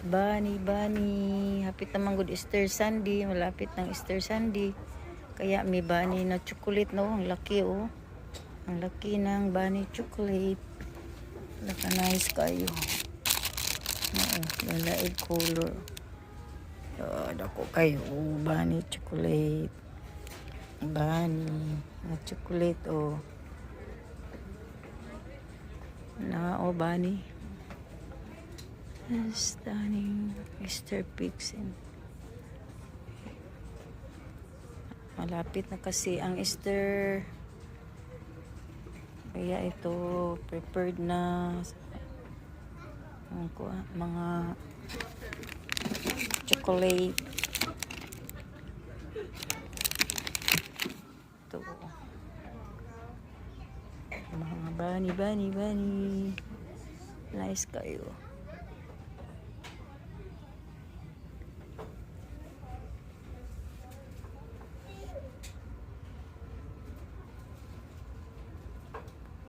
Bunny. Hapit naman good Easter Sunday. Malapit ng Easter Sunday. Kaya may bunny na chocolate, no? Ang laki, oh. Ang laki ng bunny chocolate. Laka nice kayo. Oo, lalaid color. Dako kayo. Oh, bunny chocolate. Bunny na chocolate, oh. Bunny. Stunning Easter pigs. Malapit na kasi ang Easter. Kaya ito prepared na mga chocolate. Ito mga bunny. Nice kayo.